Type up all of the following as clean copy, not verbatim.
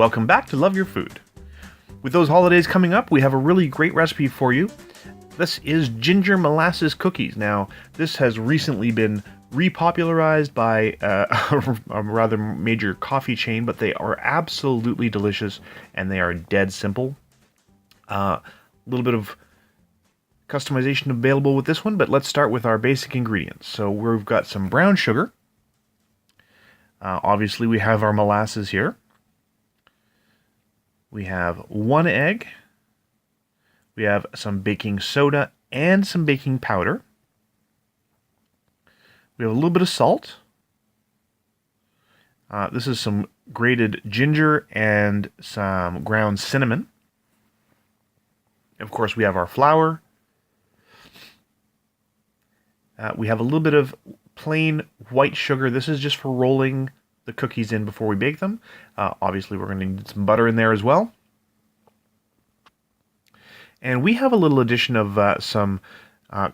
welcome back to Love Your Food. With those holidays coming up, we have a really great recipe for you. This is ginger molasses cookies. Now, this has recently been repopularized by a rather major coffee chain, but they are absolutely delicious and they are dead simple. A little bit of customization available with this one, but let's start with our basic ingredients. So we've got some brown sugar. Obviously, we have our molasses here. We have 1 egg. We have some baking soda and some baking powder. We have a little bit of salt. This is some grated ginger and some ground cinnamon. Of course, we have our flour. We have a little bit of plain white sugar. This is just for rolling the cookies in before we bake them. Obviously, we're going to need some butter in there as well. And we have a little addition of some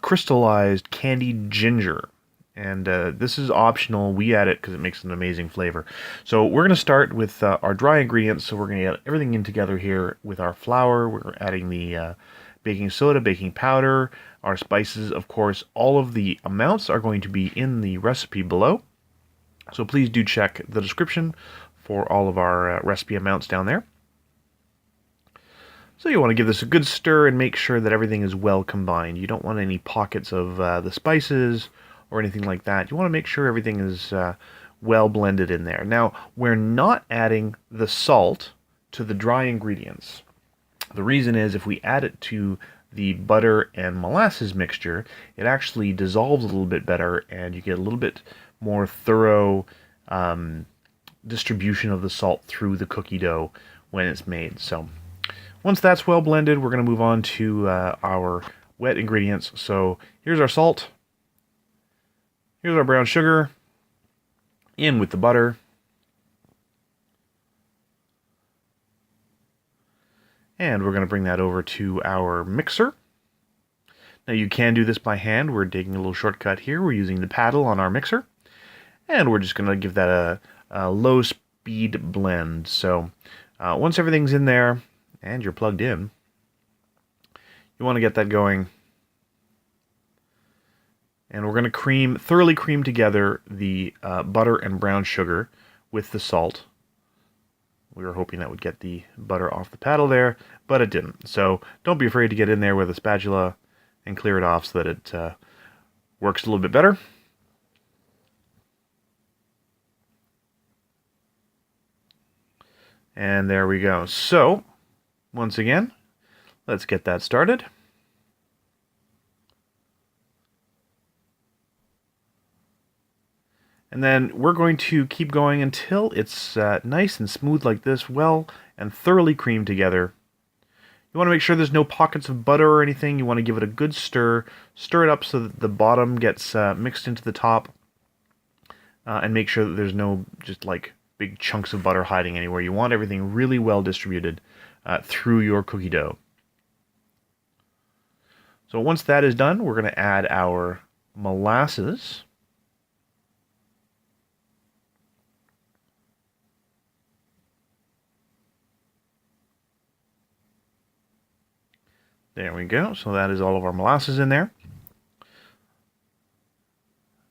crystallized candied ginger. And this is optional. We add it because it makes an amazing flavor. So we're going to start with our dry ingredients. So we're going to get everything in together here with our flour. We're adding the baking soda, baking powder, our spices. Of course, all of the amounts are going to be in the recipe below. So please do check the description for all of our recipe amounts down there. So you want to give this a good stir and make sure that everything is well combined. You don't want any pockets of the spices or anything like that. You want to make sure everything is well blended in there. Now, we're not adding the salt to the dry ingredients. The reason is if we add it to the butter and molasses mixture, it actually dissolves a little bit better and you get a little bit more thorough distribution of the salt through the cookie dough when it's made. So once that's well blended, we're going to move on to our wet ingredients. So here's our salt. Here's our brown sugar. In with the butter. And we're going to bring that over to our mixer. Now you can do this by hand. We're taking a little shortcut here. We're using the paddle on our mixer. And we're just going to give that a low speed blend. So once everything's in there and you're plugged in, you want to get that going. And we're going to thoroughly cream together the butter and brown sugar with the salt. We were hoping that would get the butter off the paddle there, but it didn't. So don't be afraid to get in there with a spatula and clear it off so that it works a little bit better. And there we go. So, once again, let's get that started. And then we're going to keep going until it's nice and smooth like this, well and thoroughly creamed together. You want to make sure there's no pockets of butter or anything. You want to give it a good stir. Stir it up so that the bottom gets mixed into the top. And make sure that there's no just like big chunks of butter hiding anywhere. You want everything really well distributed through your cookie dough. So once that is done, we're going to add our molasses. There we go. So that is all of our molasses in there.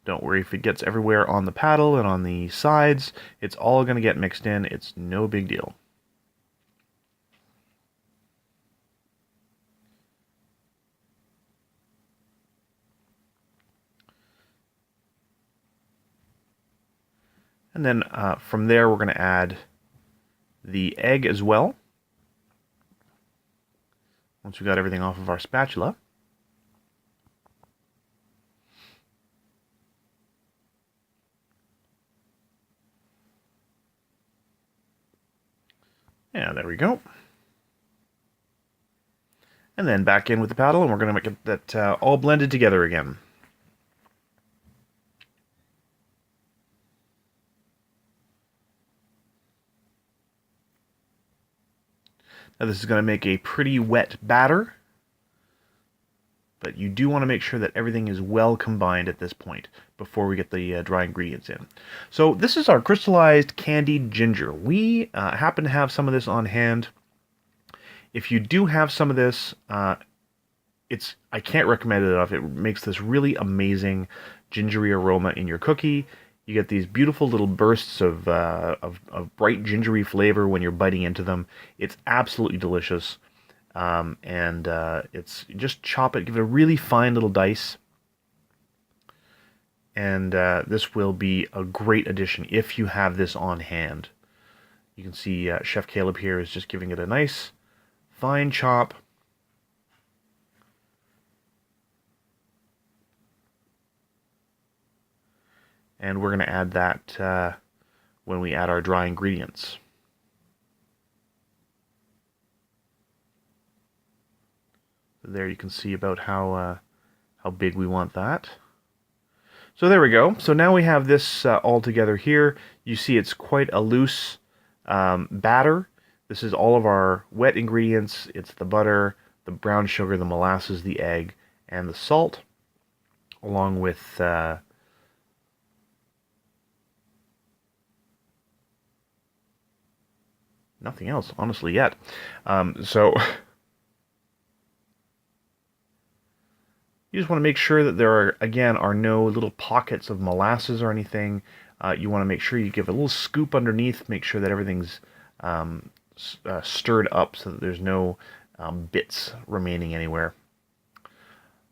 Don't worry if it gets everywhere on the paddle and on the sides. It's all going to get mixed in. It's no big deal. And then from there, we're going to add the egg as well. Once we got everything off of our spatula. Yeah, there we go. And then back in with the paddle, and we're going to make that all blended together again. Now this is going to make a pretty wet batter. but you do want to make sure that everything is well combined at this point before we get the dry ingredients in. So this is our crystallized candied ginger. We happen to have some of this on hand. If you do have some of this, I can't recommend it enough. It makes this really amazing gingery aroma in your cookie. You get these beautiful little bursts of bright gingery flavor when you're biting into them. It's absolutely delicious. It's just chop it, give it a really fine little dice. And this will be a great addition if you have this on hand. You can see Chef Caleb here is just giving it a nice fine chop. And we're going to add that when we add our dry ingredients. So there you can see about how big we want that. So there we go. So now we have this all together here. You see it's quite a loose batter. This is all of our wet ingredients. It's the butter, the brown sugar, the molasses, the egg, and the salt, along with nothing else, honestly, yet. So you just want to make sure that there are, again, are no little pockets of molasses or anything. You want to make sure you give a little scoop underneath, make sure that everything's stirred up so that there's no bits remaining anywhere.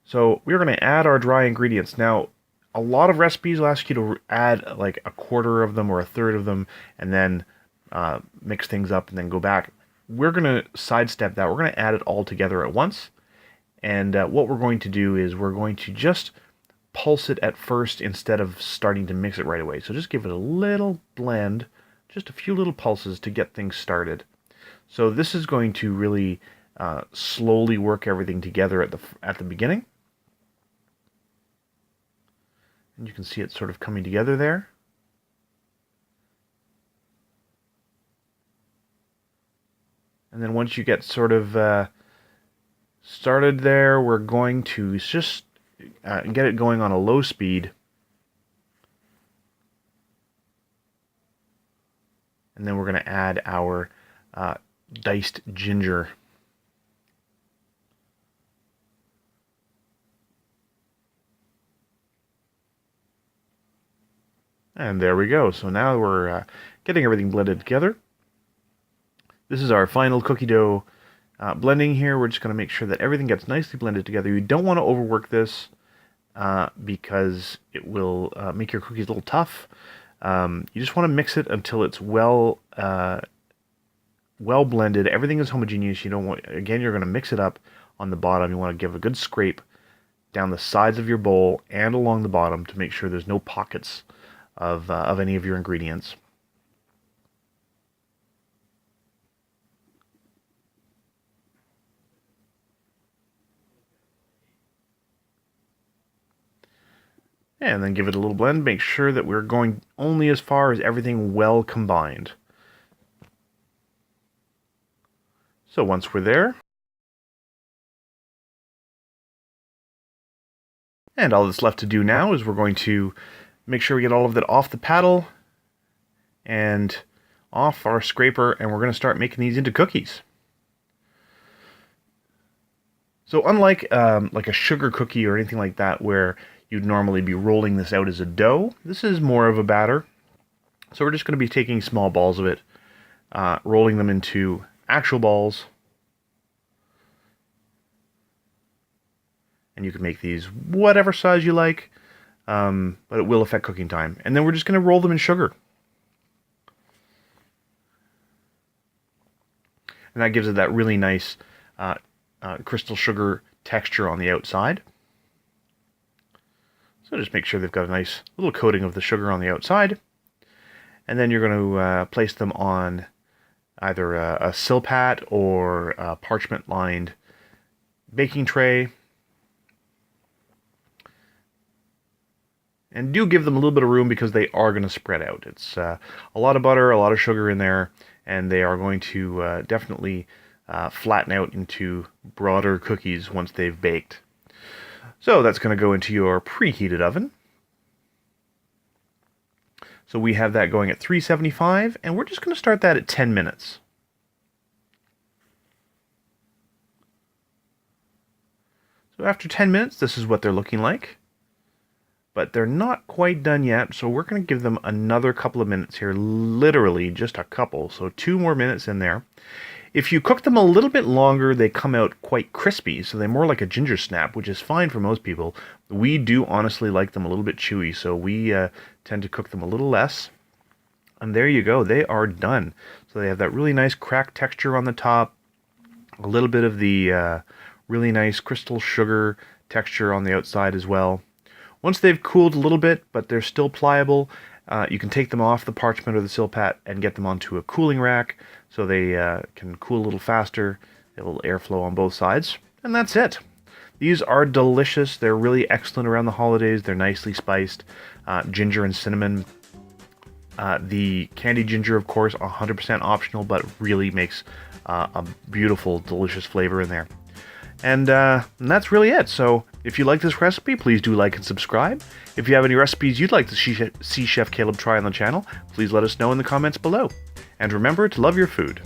So we're going to add our dry ingredients. Now, a lot of recipes will ask you to add like a quarter of them or a third of them and then mix things up and then go back. We're going to sidestep that. We're going to add it all together at once. And what we're going to do is we're going to just pulse it at first instead of starting to mix it right away. So just give it a little blend, just a few little pulses to get things started. So this is going to really slowly work everything together at the beginning. And you can see it sort of coming together there. And then once you get sort of started there, we're going to just get it going on a low speed. And then we're going to add our diced ginger. And there we go. So now we're getting everything blended together. This is our final cookie dough blending here. We're just going to make sure that everything gets nicely blended together. You don't want to overwork this because it will make your cookies a little tough. You just want to mix it until it's well blended. Everything is homogeneous. You don't want, again, you're going to mix it up on the bottom. You want to give a good scrape down the sides of your bowl and along the bottom to make sure there's no pockets of any of your ingredients. And then give it a little blend. Make sure that we're going only as far as everything well combined. So once we're there, and all that's left to do now is we're going to make sure we get all of that off the paddle and off our scraper, and we're going to start making these into cookies. So unlike like a sugar cookie or anything like that where you'd normally be rolling this out as a dough, this is more of a batter. So we're just going to be taking small balls of it, rolling them into actual balls. And you can make these whatever size you like, but it will affect cooking time. And then we're just going to roll them in sugar. And that gives it that really nice crystal sugar texture on the outside. So just make sure they've got a nice little coating of the sugar on the outside. And then you're going to place them on either a silpat or a parchment-lined baking tray. And do give them a little bit of room because they are going to spread out. It's a lot of butter, a lot of sugar in there, and they are going to definitely flatten out into broader cookies once they've baked. So that's going to go into your preheated oven. So we have that going at 375, and we're just going to start that at 10 minutes. So after 10 minutes, this is what they're looking like. But they're not quite done yet, so we're going to give them another couple of minutes here, literally just a couple, so 2 more minutes in there. If you cook them a little bit longer, they come out quite crispy, so they're more like a ginger snap, which is fine for most people. We do honestly like them a little bit chewy, so we tend to cook them a little less. And there you go, they are done. So they have that really nice cracked texture on the top, a little bit of the really nice crystal sugar texture on the outside as well. Once they've cooled a little bit, but they're still pliable, you can take them off the parchment or the silpat and get them onto a cooling rack so they can cool a little faster, a little airflow on both sides, and that's it. These are delicious. They're really excellent around the holidays. They're nicely spiced, ginger and cinnamon. The candied ginger, of course, 100% optional, but really makes a beautiful, delicious flavor in there. And that's really it. So if you like this recipe, please do like and subscribe. If you have any recipes you'd like to see Chef Caleb try on the channel, please let us know in the comments below. And remember to love your food.